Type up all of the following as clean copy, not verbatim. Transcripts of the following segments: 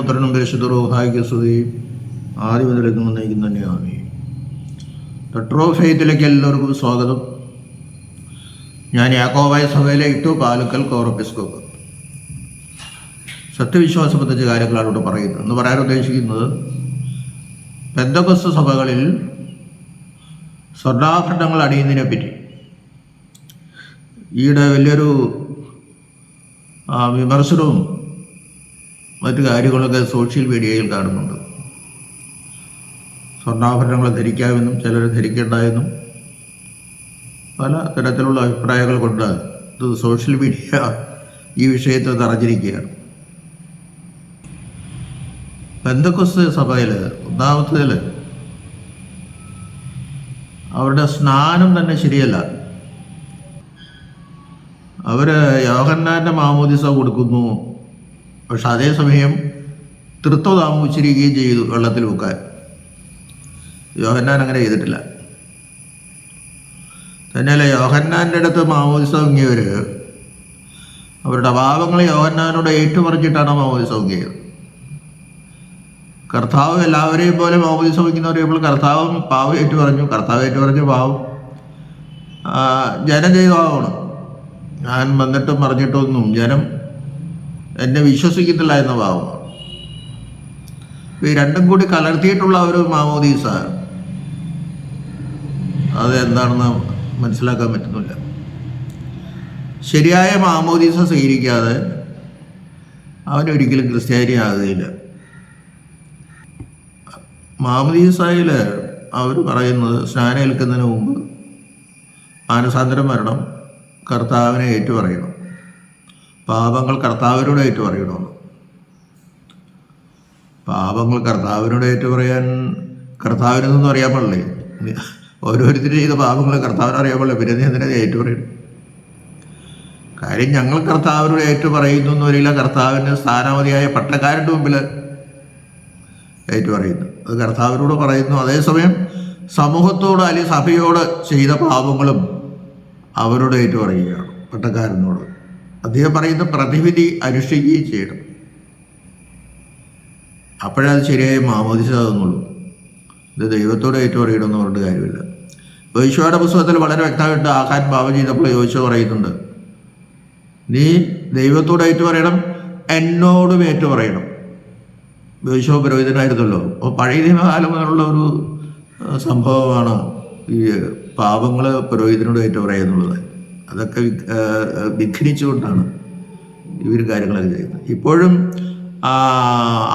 പുത്രനും പരിശുദ്ധ റൂഹായിക്ക് സ്തുതി, ആദ്യം മുതലെന്നും വന്നേക്കും തന്നെയാണ്. പെട്രോ ഫെയ്ത്തിലേക്ക് എല്ലാവർക്കും സ്വാഗതം. ഞാൻ യാക്കോബായ സഭയിലെ പാലുക്കൽ കോറെപ്പിസ്കോപ്പ്. സത്യവിശ്വാസം സംബന്ധിച്ച കാര്യങ്ങളാണ് ഇവിടെ പറയുന്നത്. എന്ന് പറയാൻ ഉദ്ദേശിക്കുന്നത്, പെന്തക്കോസ്ത് സഭകളിൽ സ്വർണ്ണാഭരണങ്ങൾ അണിയുന്നതിനെ പറ്റി ഈയിടെ വലിയൊരു വിമർശനവും മറ്റു കാര്യങ്ങളൊക്കെ സോഷ്യൽ മീഡിയയിൽ കാണുന്നുണ്ട്. സ്വർണ്ണാഭരണങ്ങൾ ധരിക്കാമെന്നും ചിലർ ധരിക്കേണ്ടെന്നും പല തരത്തിലുള്ള അഭിപ്രായങ്ങൾ കൊണ്ട് ഇത് സോഷ്യൽ മീഡിയ ഈ വിഷയത്തെ നിറഞ്ഞിരിക്കുകയാണ്. പെന്തക്കോസ്ത് സഭയിൽ ഒന്നാമത്തേതിൽ അവരുടെ സ്നാനം തന്നെ ശരിയല്ല. അവർ യോഹന്നാൻ്റെ മാമോദിസ കൊടുക്കുന്നു, പക്ഷെ അതേസമയം തൃത്വനാമം ഉച്ചരിക്കുകയും ചെയ്തു വെള്ളത്തിൽ മുക്കാൻ. യോഹന്നാൻ അങ്ങനെ ചെയ്തിട്ടില്ല. തന്നെയല്ല, യോഹന്നാൻ്റെ അടുത്ത് മാമോദിസ മുങ്ങിയവർ അവരുടെ പാപങ്ങൾ യോഹന്നാനോട് ഏറ്റുപറഞ്ഞിട്ടാണ് മാമോദിസ മുങ്ങിയത്. കർത്താവ് എല്ലാവരെയും പോലെ മാമോദിസ മുങ്ങിയെന്ന് പറയുമ്പോൾ കർത്താവും പാവം ഏറ്റുപറഞ്ഞു. കർത്താവ് ഏറ്റുപറഞ്ഞ പാവം ജനം ചെയ്ത പാവമാണ്. ഞാൻ വന്നിട്ടും പറഞ്ഞിട്ടൊന്നും ജനം എന്നെ വിശ്വസിക്കുന്നില്ല എന്ന ഭാവമാണ്. ഈ രണ്ടും കൂടി കലർത്തിയിട്ടുള്ള ഒരു മാമോദീസ അത് എന്താണെന്ന് മനസ്സിലാക്കാൻ പറ്റുന്നില്ല. ശരിയായ മാമോദീസ സ്വീകരിക്കാതെ അവനൊരിക്കലും ക്രിസ്ത്യാനി ആകുകയില്ല. മാമോദീസയിൽ അവർ പറയുന്നത് സ്നാനം ഏൽക്കുന്നതിന് മുമ്പ് മാനസാന്തരം വരണം, കർത്താവിനെ ഏറ്റുപറയണം, പാപങ്ങൾ കർത്താവിനോട് ഏറ്റുപറയണമെന്ന്. പാപങ്ങൾ കർത്താവിനോട് ഏറ്റുപറയാൻ കർത്താവിനൊന്നും അറിയാൻ പാടില്ലേ? ഓരോരുത്തരും ചെയ്ത പാപങ്ങൾ കർത്താവിനെ അറിയാൻ പാടില്ല. പിന്നെ നീ എന്തിനാ ഏറ്റുപറയണം? കാര്യം ഞങ്ങൾ കർത്താവിനോട് ഏറ്റുപറയുന്നു എന്ന് വരില്ല, കർത്താവിന് സ്ഥാനാമതിയായ പട്ടക്കാരുടെ മുമ്പിൽ ഏറ്റുപറയുന്നു. അത് കർത്താവിനോട് പറയുന്നു. അതേസമയം സമൂഹത്തോട് അല്ലെങ്കിൽ സഭയോട് ചെയ്ത പാപങ്ങളും അവരോട് ഏറ്റുപറയുകയാണ്, പട്ടക്കാരനോട്. അദ്ദേഹം പറയുന്ന പ്രതിവിധി അനുഷ്ഠിക്കുകയും ചെയ്യണം. അപ്പോഴേ അത് ശരിയായ മാമോദിസ ആകുന്നുള്ളൂ. ഇത് ദൈവത്തോട് ഏറ്റുപറയണമെന്ന് പറഞ്ഞിട്ട് കാര്യമില്ല. യോശുവയുടെ പുസ്തകത്തിൽ വളരെ വ്യക്തമായിട്ട് ആഹാൻ പാപം ചെയ്തപ്പോൾ യോശുവ പറയുന്നുണ്ട്, നീ ദൈവത്തോട് ഏറ്റുപറയണം, എന്നോടും ഏറ്റുപറയണം. യോശുവ പുരോഹിതനായിരുന്നല്ലോ. അപ്പോൾ പഴയ നിയമകാലം മുതലുള്ള ഒരു സംഭവമാണ് ഈ പാപങ്ങൾ പുരോഹിതനോട് ഏറ്റുപറയുന്നുള്ളത്. അതൊക്കെ വിഘ്നിച്ചുകൊണ്ടാണ് ഇവർ കാര്യങ്ങളൊക്കെ ചെയ്യുന്നത്. ഇപ്പോഴും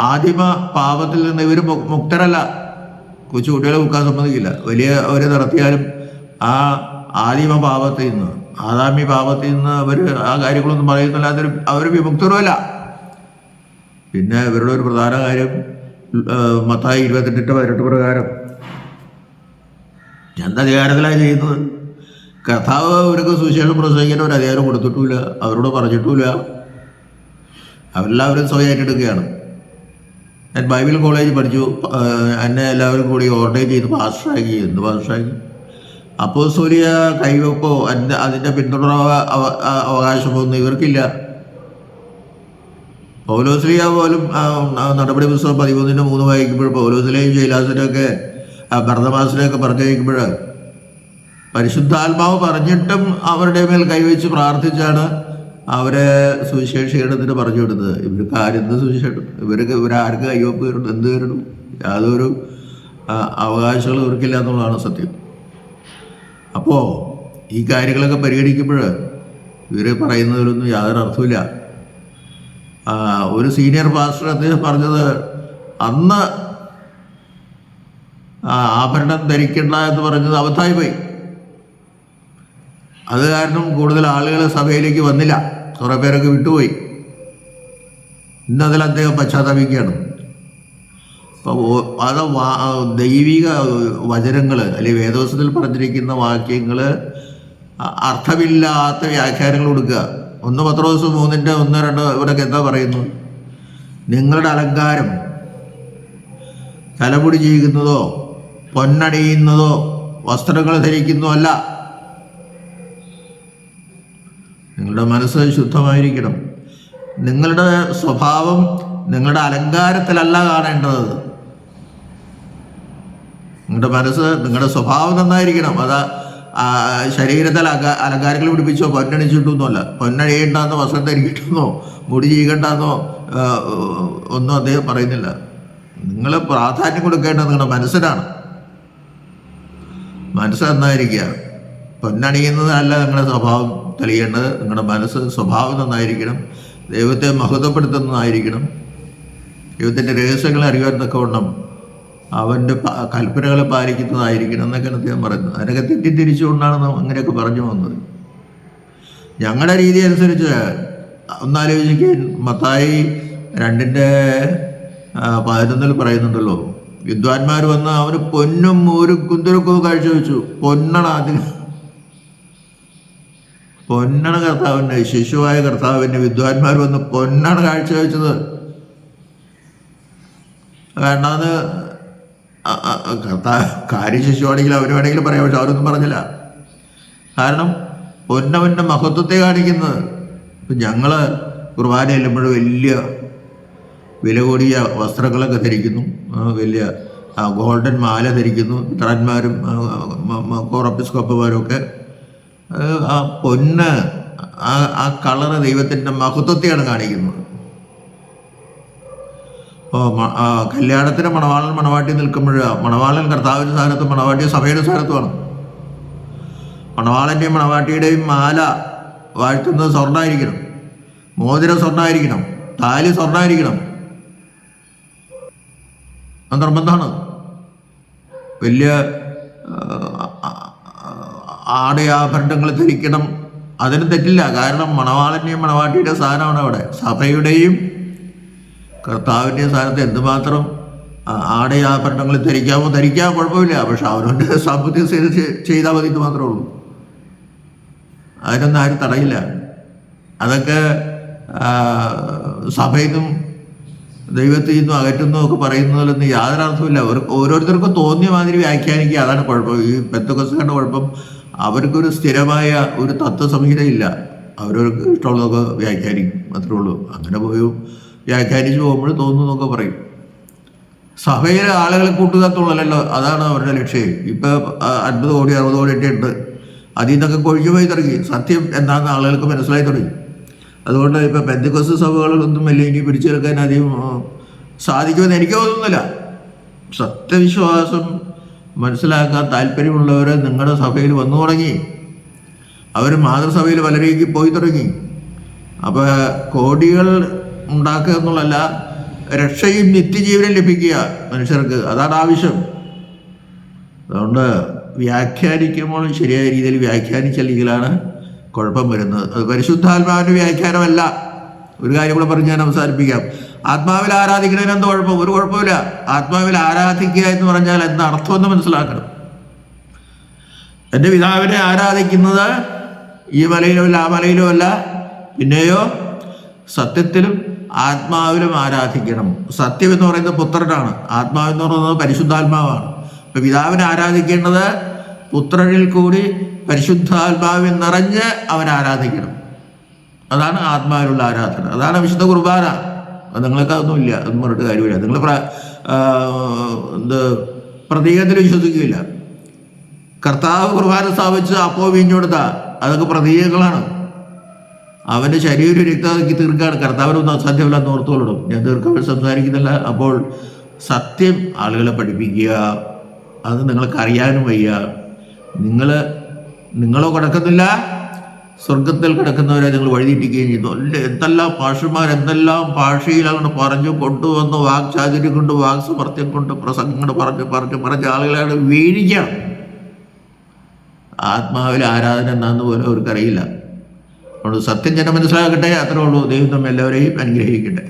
ആദിമ പാപത്തിൽ നിന്ന് ഇവർ മുക്തരല്ല. കൊച്ചുകുട്ടികളെ മുക്കാൻ സമ്മതിക്കില്ല. വലിയ അവർ നടത്തിയാലും ആ ആദിമ പാപത്തിൽ നിന്ന്, ആദാമി പാപത്തിൽ നിന്ന് അവർ ആ കാര്യങ്ങളൊന്നും പറയുന്നില്ല. അവർ വിമുക്തരുമല്ല. പിന്നെ ഇവരുടെ ഒരു പ്രധാന കാര്യം മത്തായി 28:18 പ്രകാരം എന്തധികാരത്തിലാണ് ചെയ്യുന്നത്? കർത്താവ് അവർക്ക് സുവിശേഷം പ്രസംഗിക്കാൻ ഒരു അധികാരം കൊടുത്തിട്ടുമില്ല, അവരോട് പറഞ്ഞിട്ടുമില്ല. അവരെല്ലാവരും സ്വയം ഏറ്റെടുക്കുകയാണ്. ഞാൻ ബൈബിൾ കോളേജിൽ പഠിച്ചു. എന്നെ എല്ലാവരും കൂടി ഓർഡർ ചെയ്ത് പാസ്റ്ററാക്കി. എന്ത് പാസ്റ്ററാക്കി? അപ്പോസ്തോലിക കൈവെപ്പോ അതിൻ്റെ പിന്തുടർ അവകാശമൊന്നും ഇവർക്കില്ല. പൗലോസ്ലീഹ പോലും നടപടി പുസ്തകം 13:3 വായിക്കുമ്പോൾ പൗലോസിലെയും ശൈലാസിനെയൊക്കെ ഭർദ്ദമാസിനെയൊക്കെ പറഞ്ഞയക്കുമ്പോൾ പരിശുദ്ധാത്മാവ് പറഞ്ഞിട്ടും അവരുടെ മേൽ കൈവച്ച് പ്രാർത്ഥിച്ചാണ് അവരെ സുവിശേഷീകരണത്തിന് പറഞ്ഞു വിടുന്നത്. ഇവർക്ക് ആരെന്ത് സുവിശേഷം? ഇവരാർക്ക് കയ്യൊപ്പ് വരണം? എന്ത് വരണം? യാതൊരു അവകാശങ്ങളും ഇവർക്കില്ല എന്നുള്ളതാണ് സത്യം. അപ്പോൾ ഈ കാര്യങ്ങളൊക്കെ പരിഗണിക്കുമ്പോൾ ഇവർ പറയുന്നതിലൊന്നും യാതൊരു അർത്ഥമില്ല. ഒരു സീനിയർ പാസ്റ്റർ അദ്ദേഹം പറഞ്ഞത്, അന്ന് ആഭരണം ധരിക്കണ്ട എന്ന് പറഞ്ഞത് അബദ്ധമായി പോയി. അത് കാരണം കൂടുതൽ ആളുകൾ സഭയിലേക്ക് വന്നില്ല, കുറേ പേരൊക്കെ വിട്ടുപോയി. ഇന്നതിൽ അദ്ദേഹം പശ്ചാത്തപിക്കുകയാണ്. അപ്പോൾ അത് ദൈവിക വചനങ്ങൾ അല്ലെങ്കിൽ വേദോസത്തിൽ പറഞ്ഞിരിക്കുന്ന വാക്യങ്ങൾ അർത്ഥമില്ലാത്ത വ്യാഖ്യാനങ്ങൾ കൊടുക്കുക. 1 പത്രോസ് 3:1-2 ഇവിടെയൊക്കെ എന്താ പറയുന്നു? നിങ്ങളുടെ അലങ്കാരം തലമുടി ചെയ്യുന്നതോ പൊന്നണിയുന്നതോ വസ്ത്രങ്ങൾ ധരിക്കുന്നതോ അല്ല, നിങ്ങളുടെ മനസ്സ് ശുദ്ധമായിരിക്കണം. നിങ്ങളുടെ സ്വഭാവം നിങ്ങളുടെ അലങ്കാരത്തിലല്ല കാണേണ്ടത്. നിങ്ങളുടെ മനസ്സ്, നിങ്ങളുടെ സ്വഭാവം നന്നായിരിക്കണം. അത് ശരീരത്തിൽ അലങ്കാരങ്ങൾ പിടിപ്പിച്ചോ പൊന്നണിച്ചിട്ടൊന്നുമല്ല. പൊന്നണിയേണ്ടെന്നോ വസ്ത്രം ധരിക്കട്ടെന്നോ മുടി ചീകണ്ടെന്നോ ഒന്നും അദ്ദേഹം പറയുന്നില്ല. നിങ്ങൾ പ്രാധാന്യം കൊടുക്കേണ്ടത് നിങ്ങളുടെ മനസ്സിനാണ്. മനസ്സ് നന്നായിരിക്കുക. പൊന്നണിയുന്നതല്ല നിങ്ങളുടെ സ്വഭാവം തെളിയേണ്ടത്. നിങ്ങളുടെ മനസ്സ് സ്വഭാവം നന്നായിരിക്കണം. ദൈവത്തെ മഹത്വപ്പെടുത്തുന്നതായിരിക്കണം. ദൈവത്തിൻ്റെ രഹസ്യങ്ങളെ അറിയാൻ തക്കവണ്ണം അവൻ്റെ കൽപ്പനകളെ പാലിക്കുന്നതായിരിക്കണം എന്നൊക്കെയാണ് അദ്ദേഹം പറയുന്നത്. അതിനൊക്കെ തെറ്റിദ്ധരിച്ചുകൊണ്ടാണ് നാം അങ്ങനെയൊക്കെ പറഞ്ഞു വന്നത്. ഞങ്ങളുടെ രീതി അനുസരിച്ച് ഒന്നാലോചിക്കാൻ മത്തായി 2:11 പറയുന്നുണ്ടല്ലോ, വിദ്വാൻമാർ വന്ന് അവന് പൊന്നും ഒരു കുന്തുരുക്കവും കാഴ്ചവെച്ചു. പൊന്നാണ് കർത്താവിൻ്റെ ശിശുവായ കർത്താവിൻ്റെ വിദ്വാൻമാർ വന്ന് പൊന്നാണ് കാഴ്ചവെച്ചത്. കാരണം അത് കാര്യം ശിശുവാണെങ്കിലും അവർ വേണമെങ്കിലും പറയാം, പക്ഷെ അവരൊന്നും പറഞ്ഞില്ല. കാരണം പൊന്നവൻ്റെ മഹത്വത്തെ കാണിക്കുന്നത്. ഇപ്പം ഞങ്ങൾ കുർബാന ചെല്ലുമ്പോഴും വലിയ വില കൂടിയ വസ്ത്രങ്ങളൊക്കെ ധരിക്കുന്നു, വലിയ ഗോൾഡൻ മാല ധരിക്കുന്നു. ഇത്രാന്മാരും കോറപ്പിസ്കോപ്പന്മാരും ഒക്കെ ആ പൊന്ന്, ആ കളറ് ദൈവത്തിൻ്റെ മഹത്വത്തെയാണ് കാണിക്കുന്നത്. അപ്പോൾ കല്യാണത്തിന് മണവാട്ടി നിൽക്കുമ്പോൾ മണവാളൻ കർത്താവിൻ്റെ സ്ഥാനത്ത്, മണവാട്ടി സഭയുടെ സ്ഥാനത്തുമാണ്. മണവാളൻ്റെയും മണവാട്ടിയുടെയും മാല വാഴ്ത്തുന്നത് സ്വർണ്ണമായിരിക്കണം, മോതിരം സ്വർണ്ണമായിരിക്കണം, താലി സ്വർണ്ണമായിരിക്കണം. അത് നിർബന്ധമാണ്. വലിയ ആടയാഭരണങ്ങൾ ധരിക്കണം, അതിന് തെറ്റില്ല. കാരണം മണവാളൻ്റെയും മണവാട്ടിയുടെ സ്ഥാനമാണ് അവിടെ. സഭയുടെയും കർത്താവിൻ്റെ സ്ഥാനത്ത് എന്തുമാത്രം ആടയാഭരണങ്ങൾ ധരിക്കാമോ ധരിക്കാൻ കുഴപ്പമില്ല. പക്ഷെ അവനവൻ്റെ സാമ്പത്തിക സ്ഥിതി ചെയ്താൽ മതി എന്ന് മാത്രമേ ഉള്ളൂ. അതിനൊന്നും ആരും തടയില്ല. അതൊക്കെ സഭയിൽ നിന്നും ദൈവത്തിൽ നിന്നും അകറ്റുന്നു ഒക്കെ പറയുന്നതിലൊന്നും യാതൊരു അർത്ഥമില്ല. ഓരോരുത്തർക്കും തോന്നിയ മാതിരി വ്യാഖ്യാനിക്കുക, അതാണ് കുഴപ്പം. ഈ പെന്തക്കോസ്തുകാരുടെ കുഴപ്പം, അവർക്കൊരു സ്ഥിരമായ ഒരു തത്വസംഹിതയില്ല. അവരവർക്ക് ഇഷ്ടമുള്ളതൊക്കെ വ്യാഖ്യാനിക്കും, അത്രേ ഉള്ളൂ. അങ്ങനെ പോയി വ്യാഖ്യാനിച്ച് പോകുമ്പോൾ തോന്നുന്നൊക്കെ പറയും. സഭയിലെ ആളുകളെ കൂട്ടുക എന്നുള്ളതല്ലോ, അതാണ് അവരുടെ ലക്ഷ്യം. ഇപ്പോൾ 50 കോടി 60 കോടി ഒക്കെ ഉണ്ട്. അതിൽ നിന്നൊക്കെ കൊഴിഞ്ഞു പോയി തുടങ്ങി. സത്യം എന്താണെന്ന് ആളുകൾക്ക് മനസ്സിലായി തുടങ്ങി. അതുകൊണ്ട് ഇപ്പോൾ പെന്തക്കോസ്ത് സഭകളൊന്നും വലിയ ഇനി പിടിച്ചെടുക്കാൻ അധികം സാധിക്കുമെന്ന് എനിക്ക് തോന്നുന്നില്ല. സത്യവിശ്വാസം മനസ്സിലാക്കാൻ താല്പര്യമുള്ളവർ നിങ്ങളുടെ സഭയിൽ വന്നു തുടങ്ങി. അവർ മാതൃസഭയിൽ പലരേക്ക് പോയി തുടങ്ങി. അപ്പോൾ കോടികൾ ഉണ്ടാക്കുക എന്നുള്ളതല്ല, രക്ഷയും നിത്യജീവനും ലഭിക്കുക മനുഷ്യർക്ക്, അതാണ് ആവശ്യം. അതുകൊണ്ട് വ്യാഖ്യാനിക്കുമ്പോൾ ശരിയായ രീതിയിൽ വ്യാഖ്യാനിച്ചില്ലെങ്കിലാണ് കുഴപ്പം വരുന്നത്. അത് പരിശുദ്ധാത്മാവിൻ്റെ വ്യാഖ്യാനമല്ല. ഒരു കാര്യം കൂടെ പറഞ്ഞ് ഞാൻ അവസാനിപ്പിക്കാം. ആത്മാവിൽ ആരാധിക്കുന്നതിന് എന്ത് കുഴപ്പം? ഒരു കുഴപ്പമില്ല. ആത്മാവിൽ ആരാധിക്കുക എന്ന് പറഞ്ഞാൽ എന്താ അർത്ഥമെന്ന് മനസ്സിലാക്കണം. എൻ്റെ പിതാവിനെ ആരാധിക്കുന്നത് ഈ മലയിലോ അല്ല ആ മലയിലോ അല്ല, പിന്നെയോ സത്യത്തിലും ആത്മാവിലും ആരാധിക്കണം. സത്യം എന്ന് പറയുന്നത് പുത്രനാണ്, ആത്മാവെന്ന് പറയുന്നത് പരിശുദ്ധാത്മാവാണ്. ഇപ്പം പിതാവിനെ ആരാധിക്കേണ്ടത് പുത്രനിൽ കൂടി പരിശുദ്ധാത്മാവിൽ നിറഞ്ഞ് അവൻ ആരാധിക്കണം. അതാണ് ആത്മാവിലുള്ള ആരാധന, അതാണ് വിശുദ്ധ കുർബാന. അത് നിങ്ങൾക്ക് അതൊന്നുമില്ല, അതൊന്നും പറഞ്ഞിട്ട് കാര്യമില്ല. നിങ്ങൾ പ്രതീകത്തിൽ വിശ്വസിക്കില്ല. കർത്താവ് കുർബാന സ്ഥാപിച്ച് അപ്പോൾ വീഞ്ഞുകൊടുത്ത അതൊക്കെ പ്രതീകങ്ങളാണ്. അവൻ്റെ ശരീരം രക്തമാക്കി തീർക്കുകയാണ്. കർത്താവിനൊന്നും അസാധ്യമല്ല എന്ന് ഓർത്തോളിടും. ഞാൻ തീർക്കാൻ സംസാരിക്കുന്നില്ല. അപ്പോൾ സത്യം ആളുകളെ പഠിപ്പിക്കുക, അത് നിങ്ങൾക്ക് അറിയാനും വയ്യ. നിങ്ങളോ കിടക്കുന്നില്ല, സ്വർഗത്തിൽ കിടക്കുന്നവരെ നിങ്ങൾ വഴിതെറ്റിക്കുകയും ചെയ്യുന്നു. എന്തെല്ലാം ഭാഷമാർ എന്തെല്ലാം ഭാഷയിൽ അങ്ങനെ പറഞ്ഞു കൊണ്ടുവന്ന് വാക്ചാതുര്യം കൊണ്ട് വാക്സമർത്ഥ്യം കൊണ്ട് പ്രസംഗം കൊണ്ട് പറഞ്ഞ് ആളുകളെ വീഴിക്കണം. ആത്മാവിലെ ആരാധന എന്താണെന്ന് പോലും അവർക്കറിയില്ല. അതുകൊണ്ട് സത്യം ജനം മനസ്സിലാക്കട്ടെ. അത്രേ ഉള്ളൂ. ദൈവം നമ്മെല്ലാവരെയും അനുഗ്രഹിക്കട്ടെ.